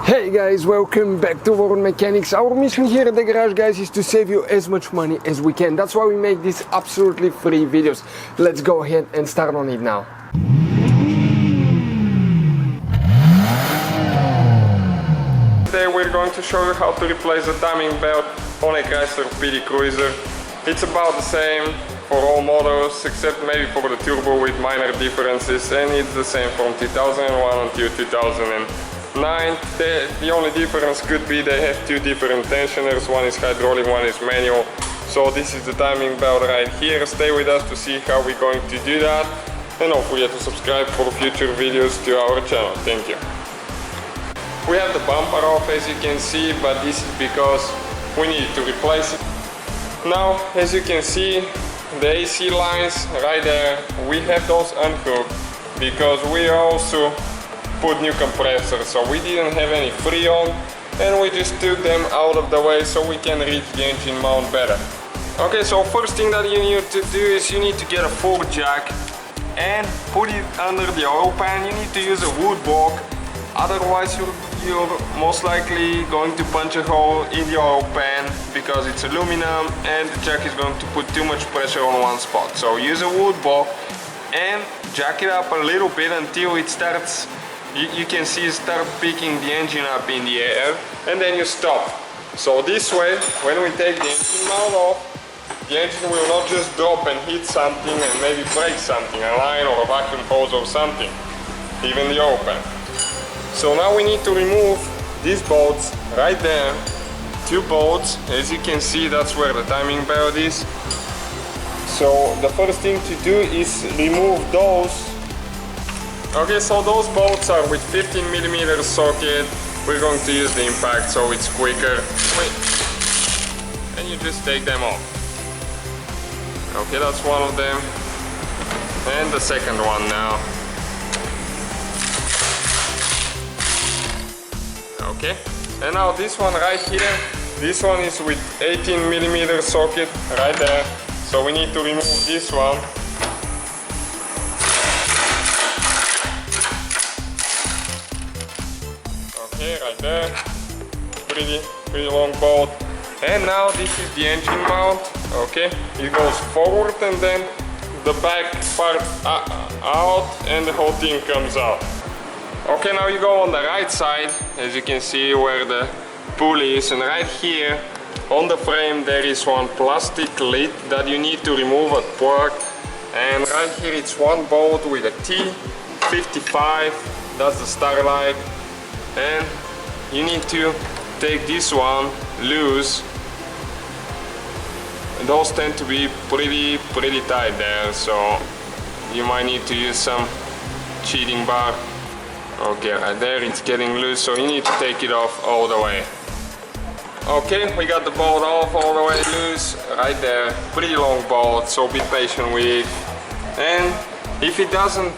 Hey guys, welcome back to World Mechanics. Our mission here at the garage, guys, is to save you as much money as we can. That's why we make these absolutely free videos. Let's go ahead and start on it now. Today we're going to show you how to replace the timing belt on a Chrysler PT Cruiser. It's about the same for all models except maybe for the turbo with minor differences, and it's the same from 2001 until 2009. The only difference could be they have two different tensioners, one is hydraulic, one is manual. So this is the timing belt right here. Stay with us to see how we're going to do that, and don't forget to subscribe for future videos to our channel. Thank you. We have the bumper off, as you can see, but this is because we need to replace it. Now, as you can see, the AC lines right there, we have those unhooked because we also put new compressors, so we didn't have any Freon, and we just took them out of the way so we can reach the engine mount better. Okay, so first thing that you need to do is you need to get a fork jack and put it under the oil pan. You need to use a wood block, otherwise you're most likely going to punch a hole in the oil pan because it's aluminum and the jack is going to put too much pressure on one spot. So use a wood block and jack it up a little bit until it starts, you can see it start picking the engine up in the air, and then you stop. So this way, when we take the engine mount off, the engine will not just drop and hit something and maybe break something, a line or a vacuum hose or something, even the oil pan. So now we need to remove these bolts right there, two bolts. As you can see, that's where the timing belt is. So the first thing to do is remove those. Okay, so those bolts are with 15mm socket. We're going to use the impact so it's quicker. And you just take them off. Okay, that's one of them. And the second one now. Okay, and now this one right here, this one is with 18mm socket right there. So we need to remove this one. Okay, right there, pretty long bolt. And now this is the engine mount. Okay, it goes forward and then the back part out and the whole thing comes out. Okay, now you go on the right side, as you can see where the pulley is, and right here on the frame there is one plastic lid that you need to remove at work. And right here it's one bolt with a T55, that's the starlight. And you need to take this one loose. And those tend to be pretty tight there, so you might need to use some cheating bar. Okay, right there it's getting loose, so you need to take it off all the way. Okay, we got the bolt off all the way loose, right there. Pretty long bolt, so be patient with it. And if it doesn't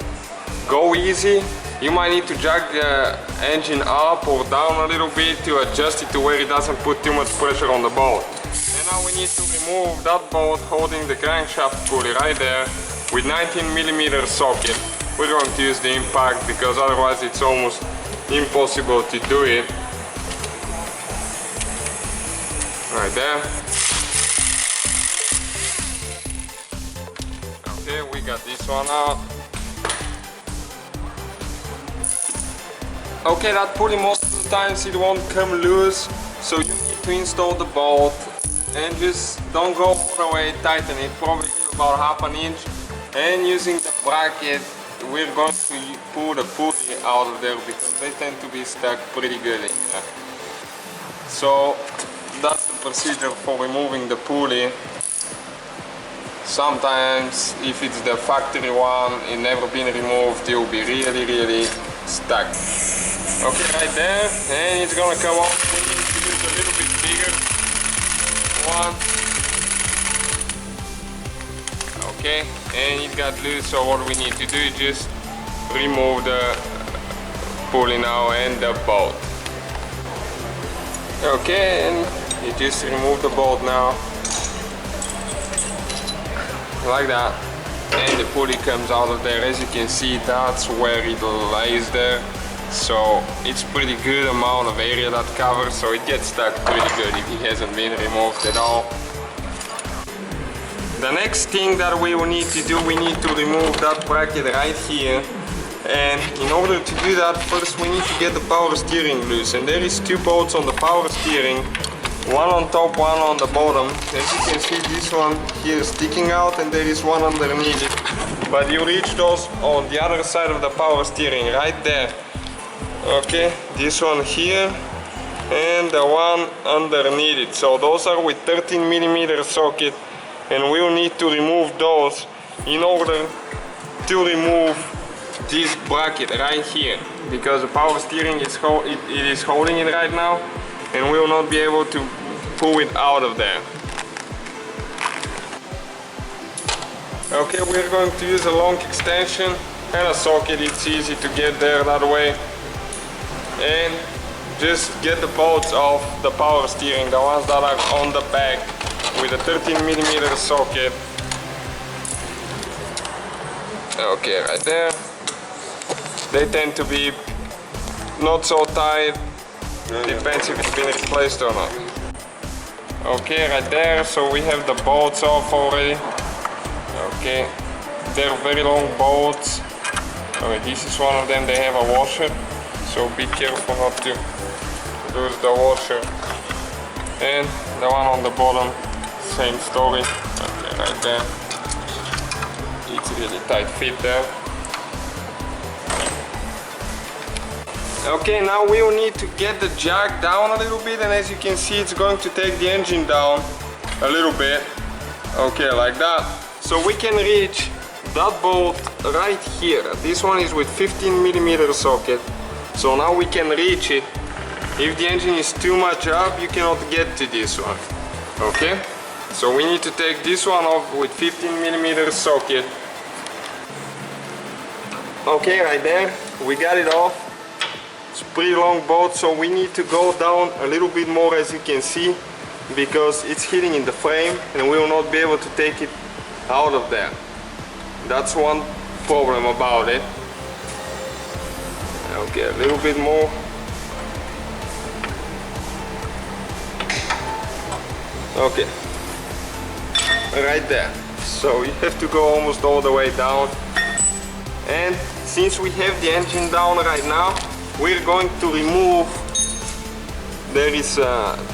go easy, you might need to jack the engine up or down a little bit to adjust it to where it doesn't put too much pressure on the bolt. And now we need to remove that bolt holding the crankshaft pulley right there with 19mm socket. We're going to use the impact because otherwise it's almost impossible to do it. Right there. Okay, we got this one out. Okay, that pulley most of the times it won't come loose, so you need to install the bolt and just don't go all the way, tighten it, probably about half an inch, and using the bracket we're going to pull the pulley out of there because they tend to be stuck pretty good in there. So that's the procedure for removing the pulley. Sometimes if it's the factory one, it never been removed, it will be really stuck. Okay, right there, and it's gonna come off. We need to use a little bit bigger one. Okay, and it got loose, so what we need to do is just remove the pulley now and the bolt. Okay, and you just remove the bolt now, like that, and the pulley comes out of there. As you can see, that's where it lays there. So it's pretty good amount of area that covers, so it gets stuck pretty good if it hasn't been removed at all. The next thing that we will need to do, we need to remove that bracket right here. And in order to do that, first we need to get the power steering loose. And there is two bolts on the power steering, one on top, one on the bottom. As you can see, this one here is sticking out and there is one underneath it. But you reach those on the other side of the power steering, right there. Okay, this one here and the one underneath it. So those are with 13mm socket, and we'll need to remove those in order to remove this bracket right here, because the power steering is holding it right now, and we will not be able to pull it out of there. Okay, we're going to use a long extension and a socket. It's easy to get there that way. And just get the bolts off the power steering, the ones that are on the back, with a 13mm socket. Okay, right there. They tend to be not so tight, depends if it's been replaced or not. Okay, right there, so we have the bolts off already. Okay, they're very long bolts. Okay, this is one of them, they have a washer, so be careful not to lose the washer. And the one on the bottom, same story. Okay, right there. It's really tight fit there. Okay, now we will need to get the jack down a little bit, and as you can see, it's going to take the engine down a little bit. Okay, like that. So we can reach that bolt right here. This one is with 15mm socket. So now we can reach it. If the engine is too much up, you cannot get to this one. Okay? So we need to take this one off with 15mm socket. Okay, right there, we got it off. It's a pretty long bolt, so we need to go down a little bit more, as you can see, because it's hitting in the frame and we will not be able to take it out of there. That's one problem about it. Okay, a little bit more. Okay, right there. So you have to go almost all the way down. And since we have the engine down right now, we're going to remove, there is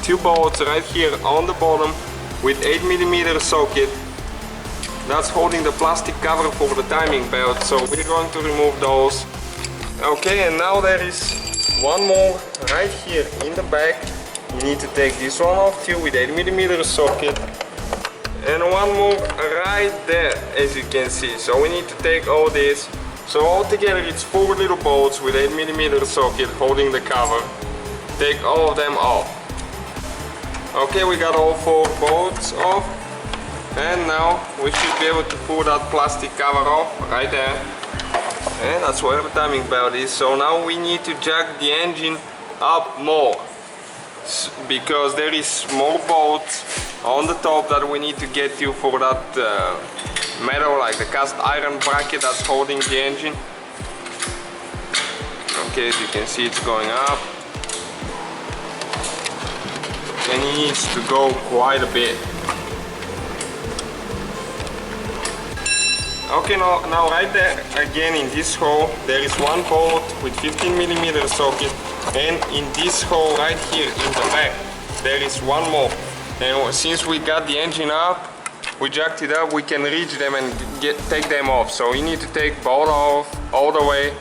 two bolts right here on the bottom with 8mm socket. That's holding the plastic cover for the timing belt, so we're going to remove those. Okay, and now there is one more right here in the back. You need to take this one off too with 8mm socket. And one more right there, as you can see. So we need to take all this. So altogether it's 4 little bolts with 8mm socket holding the cover. Take all of them off. Okay, we got all 4 bolts off. And now we should be able to pull that plastic cover off right there. And that's where the timing belt is. So now we need to jack the engine up more, because there is more bolts on the top that we need to get to for that metal, like the cast iron bracket that's holding the engine. Okay, as you can see, it's going up. And it needs to go quite a bit. Okay, now right there, again in this hole, there is one bolt with 15mm socket, and in this hole right here in the back, there is one more. And since we got the engine up, we jacked it up, we can reach them and take them off. So you need to take both off all the way,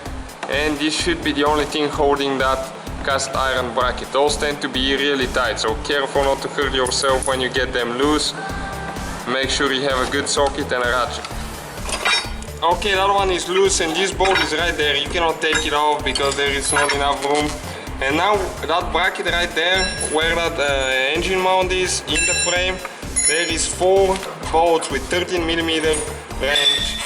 and this should be the only thing holding that cast iron bracket. Those tend to be really tight, so careful not to hurt yourself when you get them loose. Make sure you have a good socket and a ratchet. Okay, that one is loose and this bolt is right there. You cannot take it off because there is not enough room. And now that bracket right there, where that engine mount is in the frame, there is 4 bolts with 13mm wrench.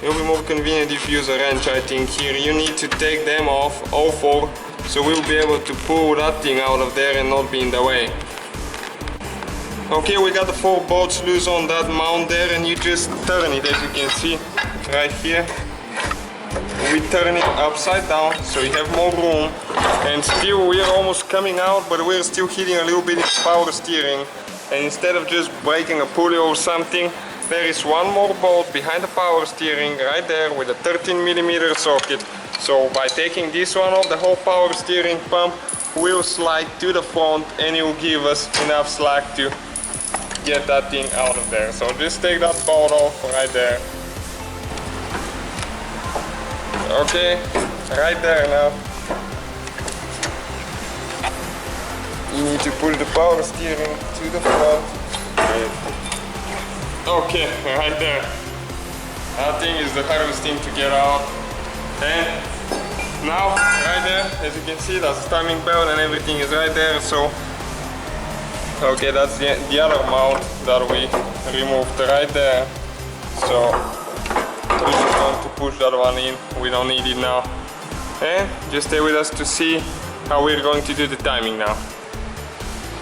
It will be more convenient if you use a wrench, I think. Here you need to take them off, all 4, so we'll be able to pull that thing out of there and not be in the way. Okay, we got the 4 bolts loose on that mount there, and you just turn it, as you can see right here. we turn it upside down so you have more room, and still we're almost coming out, but we're still hitting a little bit of power steering. And instead of just breaking a pulley or something, there is one more bolt behind the power steering right there with a 13mm socket. So by taking this one off, the whole power steering pump will slide to the front and it will give us enough slack to get that thing out of there. So just take that bolt off right there. Okay, right there now. You need to pull the power steering to the front. Okay, right there. That thing is the hardest thing to get out. And now, right there, as you can see, that's the timing belt and everything is right there. So, okay, that's the other mount that we removed right there. So, we're just going to push that one in. We don't need it now. And just stay with us to see how we're going to do the timing now.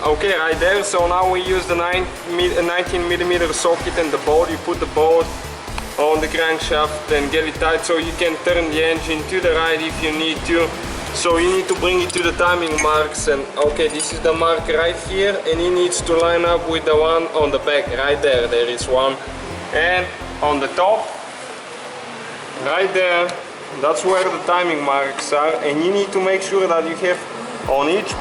Okay, right there, so now we use the 19mm socket and the bolt. You put the bolt on the crankshaft and get it tight so you can turn the engine to the right if you need to. So you need to bring it to the timing marks, and okay, this is the mark right here, and it needs to line up with the one on the back right there. There is one, and on the top right there, that's where the timing marks are, and you need to make sure that you have on each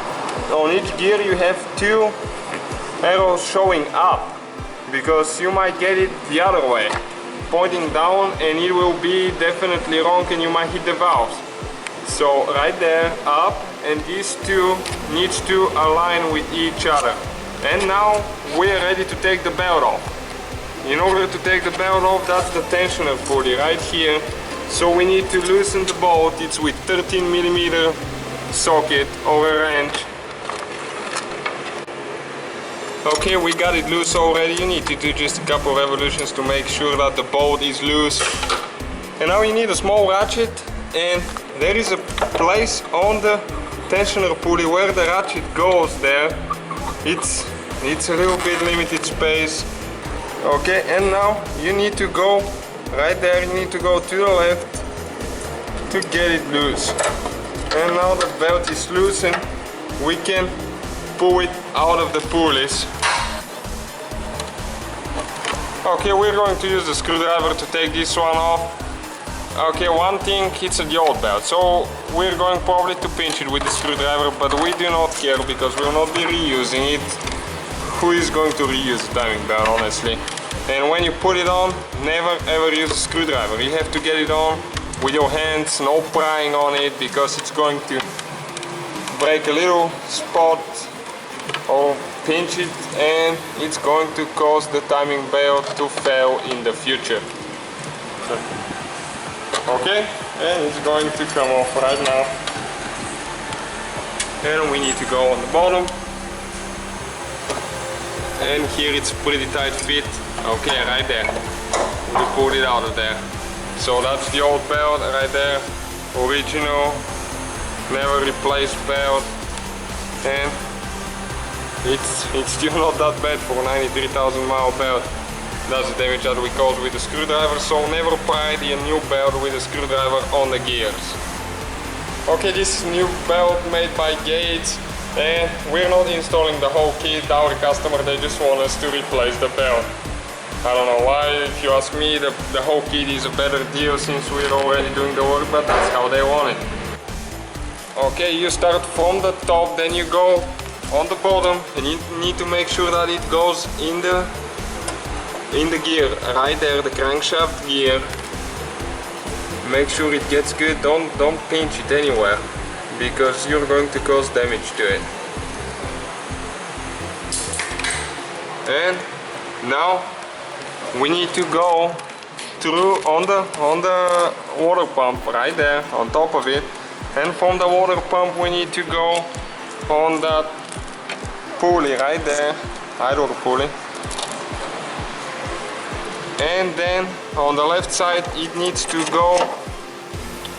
gear you have two arrows showing up, because you might get it the other way, pointing down, and it will be definitely wrong and you might hit the valves. So right there, up, and these two needs to align with each other. And now we're ready to take the belt off. In order to take the belt off, that's the tensioner pulley right here. So we need to loosen the bolt. It's with 13mm socket or a wrench. Okay, we got it loose already. You need to do just a couple revolutions to make sure that the bolt is loose. And now you need a small ratchet, and there is a place on the tensioner pulley where the ratchet goes there. It's a little bit limited space. Okay, and now you need to go right there, you need to go to the left to get it loose. And now the belt is loose and we can pull it out of the pulleys. Okay, we're going to use the screwdriver to take this one off. Okay, one thing, it's the old belt, so we're going probably to pinch it with the screwdriver, but we do not care because we'll not be reusing it. Who is going to reuse the timing belt, honestly? And when you put it on, never ever use a screwdriver. You have to get it on with your hands, no prying on it, because it's going to break a little spot or pinch it, and it's going to cause the timing belt to fail in the future. Okay, and it's going to come off right now. And we need to go on the bottom. And here it's pretty tight fit. Okay, right there. We pulled it out of there. So that's the old belt right there. Original, never replaced belt. And it's still not that bad for a 93,000 mile belt. That's the damage that we caused with the screwdriver, so never pry the new belt with a screwdriver on the gears. Okay, this is new belt made by Gates, and we're not installing the whole kit. Our customer, they just want us to replace the belt. I don't know why. If you ask me, the whole kit is a better deal since we're already doing the work, but that's how they want it. Okay, you start from the top, then you go on the bottom, and you need to make sure that it goes in the gear, right there, the crankshaft gear. Make sure it gets good, don't pinch it anywhere, because you're going to cause damage to it. And now we need to go through on the water pump right there, on top of it, and from the water pump we need to go on that pulley right there, idle pulley. And then on the left side it needs to go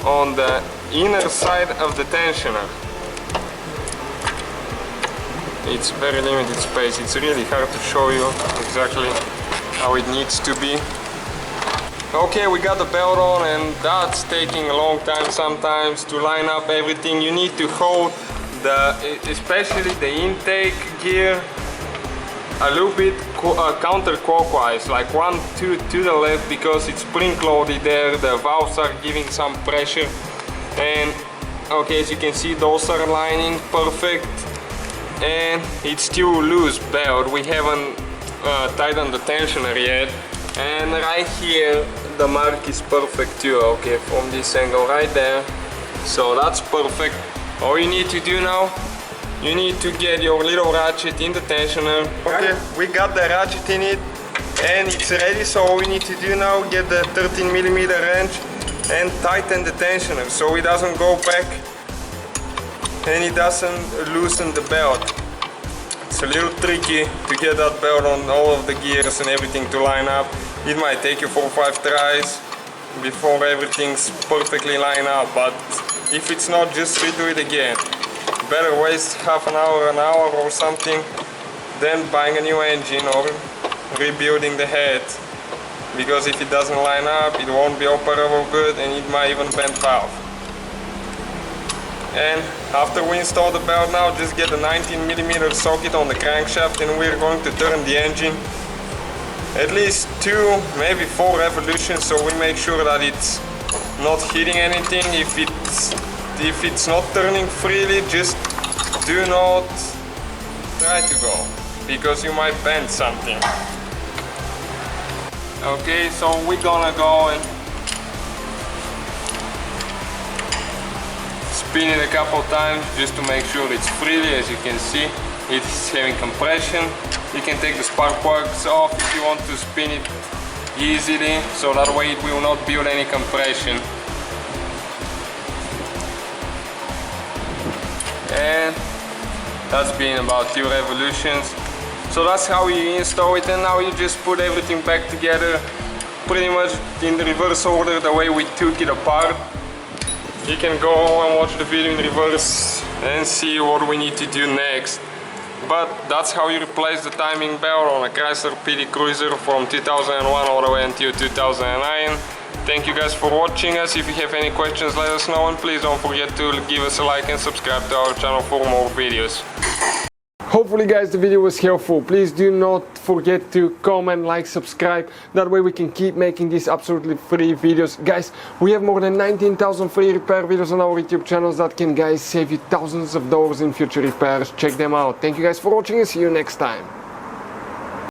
on the inner side of the tensioner. It's very limited space, it's really hard to show you exactly how it needs to be. Okay, we got the belt on, and that's taking a long time sometimes to line up everything. You need to hold especially the intake gear a little bit counterclockwise, like 1, 2 to the left, because it's spring loaded there. The valves are giving some pressure, and okay, as you can see, those are lining perfect, and it's still loose belt. We haven't tightened the tensioner yet, and right here the mark is perfect too. Okay, from this angle right there, so that's perfect. All you need to do now, you need to get your little ratchet in the tensioner. Okay, we got the ratchet in it and it's ready, so all we need to do now, get the 13mm wrench and tighten the tensioner so it doesn't go back and it doesn't loosen the belt. It's a little tricky to get that belt on all of the gears and everything to line up. It might take you 4 or 5 tries before everything's perfectly lined up, but if it's not, just redo it again. Better waste half an hour or something than buying a new engine or rebuilding the head, because if it doesn't line up, it won't be operable good and it might even bend valve. And after we install the belt now, just get a 19mm socket on the crankshaft and we're going to turn the engine at least 2, maybe 4 revolutions, so we make sure that it's not hitting anything. If it's not turning freely, just do not try to go, because you might bend something. Okay, so we're gonna go and spin it a couple times just to make sure it's freely. As you can see, it's having compression. You can take the spark plugs off if you want to spin it easily, so that way it will not build any compression. And that's been about 2 revolutions. So that's how you install it, and now you just put everything back together pretty much in the reverse order, the way we took it apart. You can go and watch the video in reverse and see what we need to do next. But that's how you replace the timing belt on a Chrysler PT Cruiser from 2001 all the way until 2009. Thank you guys for watching us. If you have any questions, let us know, and please don't forget to give us a like and subscribe to our channel for more videos. Hopefully guys the video was helpful. Please do not forget to comment, like, subscribe. That way we can keep making these absolutely free videos. Guys, we have more than 19,000 free repair videos on our YouTube channels that can, guys, save you thousands of dollars in future repairs. Check them out. Thank you guys for watching and see you next time.